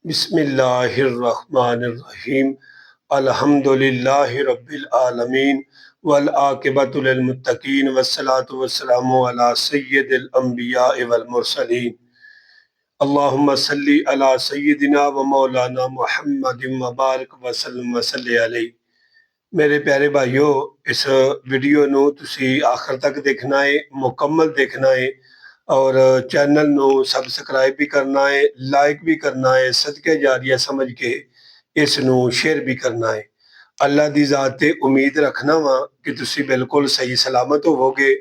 बिस्मिल्लाहिर्रहमानिर्रहीम। अल्हम्दुलिल्लाहि रब्बिल आलमीन वल आक़िबतु लिल मुत्तक़ीन वस्सलातु वस्सलामु अला सय्यिदिल अंबिया वल मुरसलीन। अल्लाहुम्मा सल्लि अला सय्यिदिना व मौलाना मुहम्मदिन व बारिक वसल्लम वसल्लि अलैहि। मेरे प्यारे भाइयों, इस वीडियो ਨੂੰ ਤੁਸੀਂ ਆਖਰ ਤੱਕ ਦੇਖਣਾ ਹੈ, ਮੁਕੰਮਲ ਦੇਖਣਾ है और चैनल ਨੂੰ ਸਬਸਕ੍ਰਾਈਬ भी करना है, लाइक भी करना है, सदके जारिया समझ के इस ਨੂੰ शेयर भी करना है। अल्लाह ਦੀ ਜ਼ਾਤ ਤੇ ਉਮੀਦ ਰੱਖਣਾ ਵਾ ਕਿ ਤੁਸੀਂ ਬਿਲਕੁਲ ਸਹੀ ਸਲਾਮਤ ਹੋਵੋਗੇ।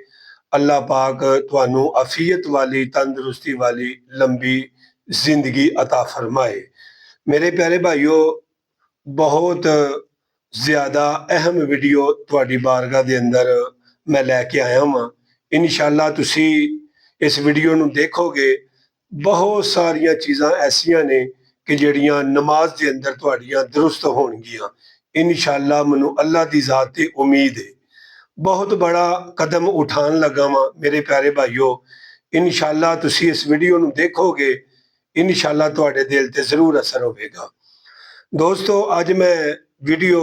अल्लाह पाक ਤੁਹਾਨੂੰ आफियत वाली तंदुरुस्ती वाली लंबी जिंदगी अता फरमाए। मेरे प्यारे भाइयों, बहुत ज़्यादा अहम वीडियो तुहाडी बारगाह दे अंदर मैं लैके आया वां। इंशाअल्लाह तुसी इस वीडियो ਨੂੰ देखोगे, बहुत सारियां चीज़ां ऐसियां ने कि ਜਿਹੜੀਆਂ नमाज ਦੇ अंदर ਤੁਹਾਡੀਆਂ दुरुस्त ਹੋਣਗੀਆਂ। इंशाअल्लाह ਮੈਨੂੰ अल्लाह ਦੀ ਜ਼ਾत ਤੇ उम्मीद है। बहुत बड़ा कदम उठान लगा वां मेरे प्यारे भाइयों। इंशाअल्लाह तुसी इस वीडियो ਨੂੰ देखोगे, इंशाअल्लाह ਤੁਹਾਡੇ दिल ते जरूर असर होवेगा। दोस्तों, अज मैं वीडियो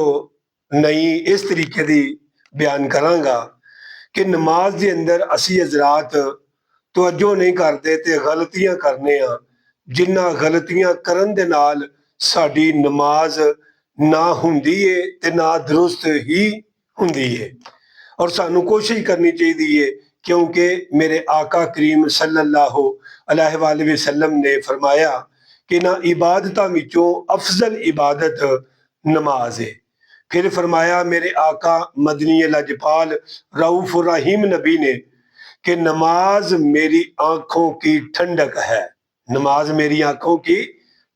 नई इस तरीके दी बयान करांगा कि नमाज के अंदर असी हजरात तवज्जो नहीं करते ते गलतियां करने आ, जिन्ना गलतियां करन दे नाल साडी नमाज ना हुंदी है ते ना दुरुस्त ही हुंदी है। और सानू कोशिश करनी चाहिए, क्योंकि मेरे आका करीम सल्लल्लाहु अलैहि वसल्लम ने फरमाया कि ना इबादतां विचों अफजल इबादत नमाज है। फिर फरमाया मेरे आका मदनी लजपाल रऊफ रहीम नबी ने कि नमाज मेरी आंखों की ठंडक है। नमाज मेरी आंखों की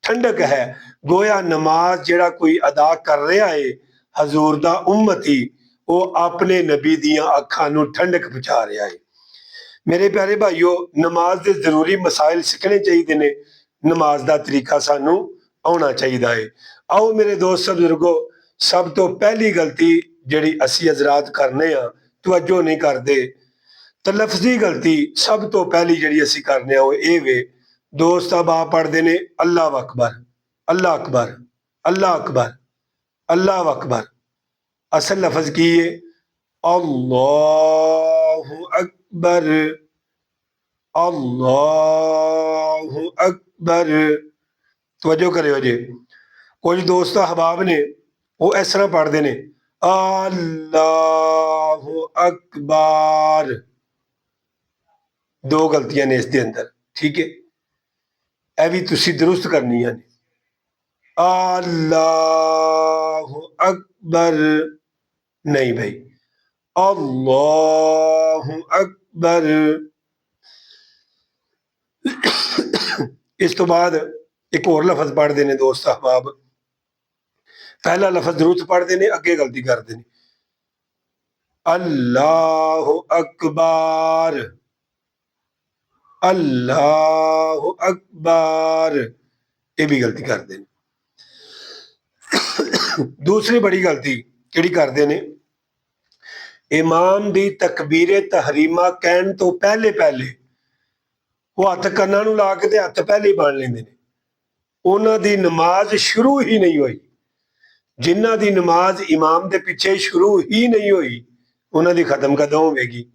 ठंडक है। गोया नमाज जेड़ा कोई अदा कर रहा है, हजूर दा उम्मती, वो अपने नबी दियां अखां नूं ठंडक पहुंचा रहा है। मेरे प्यारे भाइयों, नमाज के जरूरी मसाइल सीखने चाहिए ने, नमाज का तरीका सानू आना चाहिए है। आओ मेरे दोस्त बुजुर्गो, सब तो पहली गलती जिहड़ी असी हजरात करने आ, तवज्जो नहीं करते। तो लफ्जी गलती सब तो पहली जिहड़ी असी करने आ, वो ये वे, दोस्त अब आप पढ़ते ने अल्लाह अकबर, अल्लाह अकबर, अल्लाह अकबर, अल्लाह अकबर। असल लफज की है अल्लाहु अकबर, अल्लाहु अकबर। तवज्जो करियो जी। कुछ दोस्त अहबाब ने वो इस तरह पढ़ते ने अल्लाहु अकबर। दो गलतियां ने इसके अंदर, ठीक है, यह भी तुसी दुरुस्त करनी है। अल्लाहु अकबर नहीं भाई, अल्लाहु अकबर। इस तो बाद एक और लफज पढ़ते हैं दोस्त अहबाब। पहला लफज दुरुस्त पढ़ते हैं, अगे गलती करते हैं। अल्लाहु अकबर, अल्लाहु अकबर, ये भी गलती करते हैं। दूसरी बड़ी गलती जिहड़ी करते हैं, इमाम दी तकबीरे तहरीमा कहन तो पहले पहले वो हथ कन्नां नूं ला के ते हथ पहले ही बन लेंदे ने। उन्हां दी नमाज शुरू ही नहीं हुई। जिन्हां दी नमाज इमाम दे पिछे शुरू ही नहीं हुई, उन्हां दी खत्म कदों होवेगी?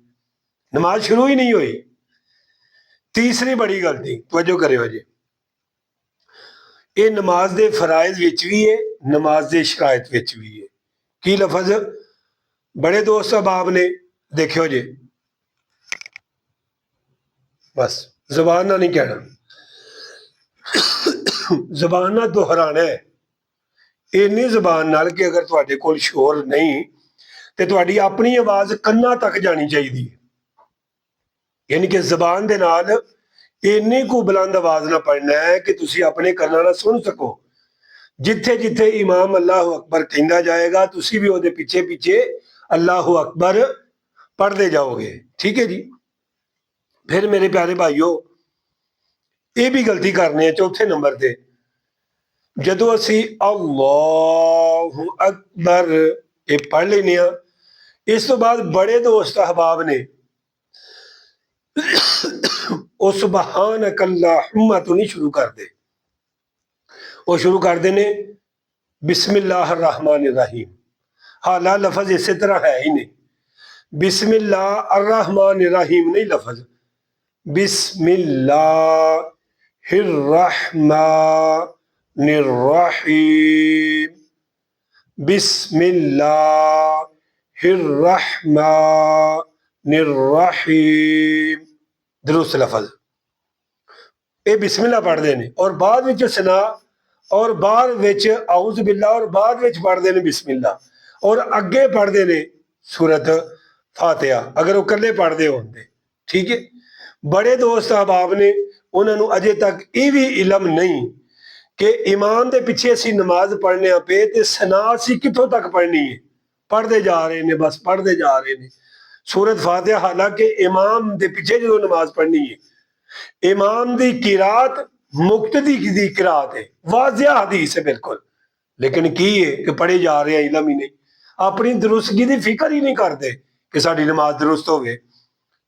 नमाज शुरू ही नहीं हुई। तीसरी बड़ी गलती, तवज्जो करियो जी, ये नमाज दे फराइज विच भी है, नमाज दे शरायत विच भी है। की लफज? बड़े दोस्त अहबाब ने, देखियो जी, बस जबान ना नहीं कहना, जबान ना दोहराना है। इन्नी जबान नाल कि अगर तुहाडे कोल शोर नहीं ते तुहाडी अपनी आवाज कन्ना तक जानी चाहिए। यानी कि जबान दे नाल इन्नी को बुलंद आवाज ना पढ़ना है कि तुसी अपने कन्नां नाल सुन सको। जिथे जिथे इमाम अल्लाह अकबर कहंदा जाएगा, तुसी भी उहदे पिछे पिछे अल्लाह अकबर पढ़ते जाओगे, ठीक है जी। फिर मेरे प्यारे भाइयों, ये भी गलती करने चौथे नंबर ते, जदों असी अल्लाहु अकबर ये पढ़ लेने, इस तो बाद बड़े दोस्त अहबाब ने वो सुबहानक अल्लाहुम्मा तो नहीं शुरू करते, वो शुरू कर देने बिस्मिल्लाहिर्रहमानिर्रहीम। हाला लफज इसी तरह है ही नहीं, बिस्मिल्लाहिर्रहमानिर्रहीम नहीं लफज, बिस्मिल्लाहिर्रहमानिर्रहीम, बिस्मिल्लाहिर्रहमानिर्रहीम, दुरुस्त लफज। ये बिस्मिल्लाह पढ़ते हैं और बाद विच सना और बाद विच औज़ बिल्लाह और बाद विच पढ़ते हैं बिस्मिल्लाह और अगे पढ़ते हैं सूरत फातिहा अगर वो कल्ले पढ़ते होंगे। ठीक है, बड़े दोस्त अहबाब ने उन्होंने अजे तक ये भी इलम नहीं कि इमाम के पिछे असी नमाज पढ़ने पे तो सना असी कितों तक पढ़नी है, पढ़ते जा रहे हैं, बस पढ़ते जा रहे हैं सूरत फातिहा। हालांकि इमाम के पिछे जो नमाज पढ़नी है, इमाम की किरात मुक्तदी की किरात है, वाज़िया हदीस है बिल्कुल, लेकिन की है कि पढ़े जा रहे हैं, इलम ही नहीं, अपनी दुरुस्तगी की फिक्र ही नहीं करते कि साड़ी नमाज दुरुस्त होवे।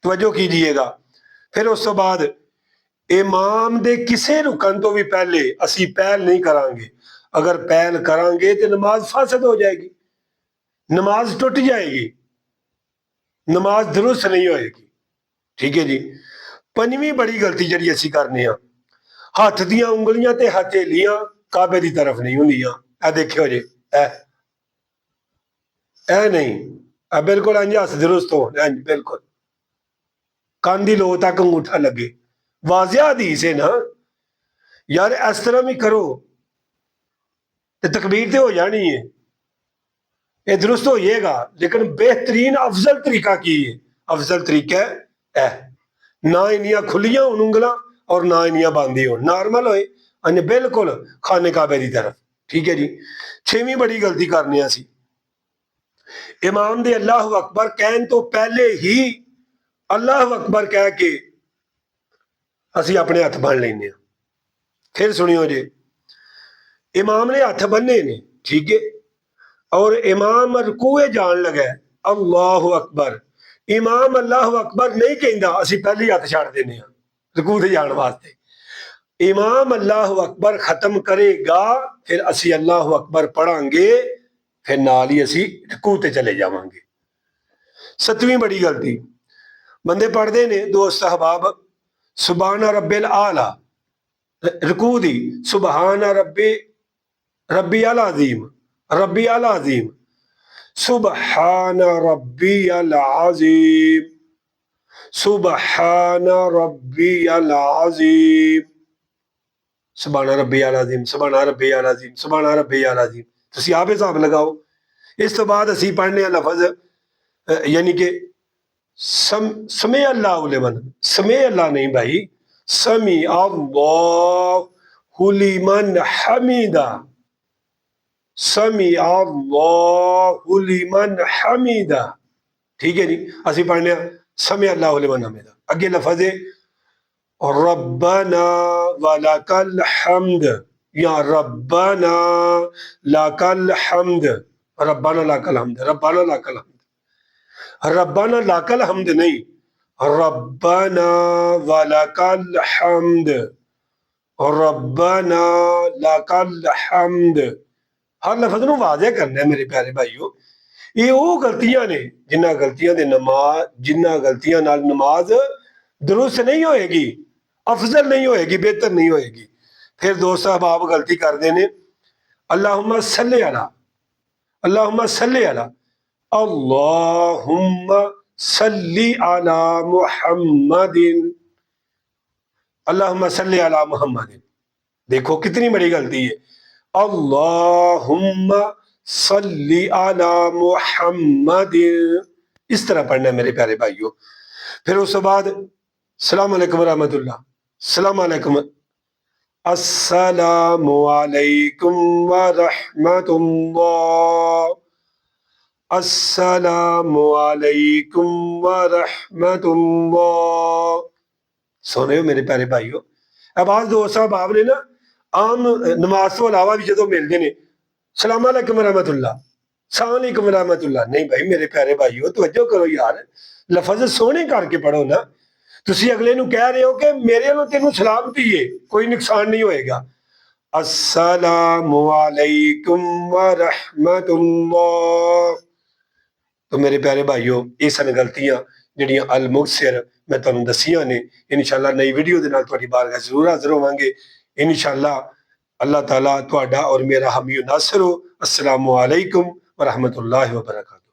तवज्जो कीजिएगा। फिर उस तो बाद इमाम दे किसी रुकन तो भी पहले असी पहल नहीं करांगे, अगर पहल करांगे तो नमाज फासद हो जाएगी, नमाज टुट जाएगी, नमाज दुरुस्त नहीं होएगी। ठीक है जी। पंजवीं बड़ी गलती जी असी करने, हथ दियां उंगलियां ते हथेलियां काबे की तरफ नहीं होंदियां। ए देखियो जी, ए नहीं, बिल्कुल इंज हथ दुरुस्त हो, इंज बिल्कुल कान दी लो तक अंगूठा लगे, वाज़िया हदीस है ना यार, इस तरह भी करो तो तकबीर तो हो जानी है, ये दुरुस्त हो जाएगा। लेकिन बेहतरीन अफजल तरीका की है, अफजल तरीका है ना इनिया खुलियां हो उंगलां और ना इनिया बंद हो, नॉर्मल होए अन्य बिल्कुल खाने काबे की तरफ। ठीक है जी। छेवीं बड़ी गलती करने असी इमाम दे अल्लाह अकबर कहन तो पहले ही अल्लाह अकबर कह के असी अपने हथ बन लेने। फिर सुनियो जी, इमाम ने हथ बन्ने ने, ठीक है, और इमाम रुकूए जान लगा अल्लाह अकबर, इमाम अल्लाह अकबर नहीं कहता, असी पहले ही हथ छड़ देने रुकू ते जाने वास्ते। इमाम अल्लाह अकबर खत्म करेगा फिर असी अल्लाह अकबर पढ़ांगे, फिर नाल ही असी रुकू ते चले जावांगे। सतवीं बड़ी गलती बंदे पढ़ते ने दोस्त अहबाब सुबहान रब्बिल आला, रुकू दी सुबहान रब्बी रब्बी अल अजीम, रब्बी अल अजीम, सुबहान रब्बी अल अजीम, सुबहान रब्बी अल अजीम, सुबहान रब्बी अल अजीम, सुबहान रब्बी अल अजीम, सुबहान रब्बी अल अजीम। तुसी आप हिसाब लगाओ। इस तो बाद असी पढ़ने लफज यानी कि समय अल्लाह लिमन, समय अल्लाह नहीं भाई, समी अल्लाहु लिमन हमीदा, समी अल्लाहु लिमन हमीदा। ठीक है जी। असी पढ़ने समय अल्लाहु लिमन हमीदा, अगे लफज है रब्बना वलकल हम्द, या रब्बना लकल हम्द, रब्बना लकल हम्द, रब्बना लकल हम्द, रब्बाना लाकल हम्द नहीं, रब्बाना वलकल हम्द, रब्बाना लकल हम्द। हर लफज नूं वाज़े करना है मेरे प्यारे भाईओ। ये वो गलतियां ने जिन्हां गलतियां दे नमाज, जिन्हां गलतियां नाल नमाज दुरुस्त नहीं होएगी, अफजल नहीं होएगी, बेहतर नहीं होएगी। फिर दोस्त अहबाब गलती करते हैं अल्लाहुम्मा सल्ली अला, अल्लाहुम्मा सल्ली अला, अल्लाहुम्मा सल्ली अला मुहम्मदिन, अल्लाहुम्मा सल्ली अला मुहम्मदिन। देखो कितनी बड़ी गलती है, अल्लाहुम्मा सल्ली अला मुहम्मदिन, इस तरह पढ़ना है मेरे प्यारे भाइयों। फिर उसके बाद अस्सलाम वालेकुम रहमतुल्लाह, अस्सलाम वालेकुम, अस्सलामु अलैकुम व रहमतुल्लाह, अस्सलामु अलैकुम व रहमतुल्लाह। सुने हो मेरे प्यारे भाइयों। अब दोस्त साहब आपने ना आम नमाज तो अलावा भी जो मिलते हैं सलाम अलैकुम रहमतुल्लाह, सलाम रहमतुल्लाह, नहीं भाई मेरे प्यारे भाइयों तवज्जो करो यार, लफज सोहने करके पढ़ो ना। तुसी अगले नूं कह रहे हो कि मेरे नो तेनू सलामती है, कोई नुकसान नहीं होएगा, अस्सलामु अलैकुम व रहमतुल्लाह। तो मेरे प्यारे भाइयों, ये सन गलतियां ਜਿਹੜੀਆਂ ਅਲ ਮੁਕਸਿਰ मैं ਤੁਹਾਨੂੰ दसिया ने। इंशाअल्लाह नई वीडियो ਦੇ ਨਾਲ ਤੁਹਾਡੀ ਬਾਰਗਾਹ ਜ਼ਰੂਰ ਹਾਜ਼ਰ ਹੋਵਾਂਗੇ। इंशाअल्लाह अल्लाह ताला ਤੁਹਾਡਾ और मेरा हामी नासिर हो। अस्सलामु अलैकुम व रहमतुल्लाहि व बरकातहू।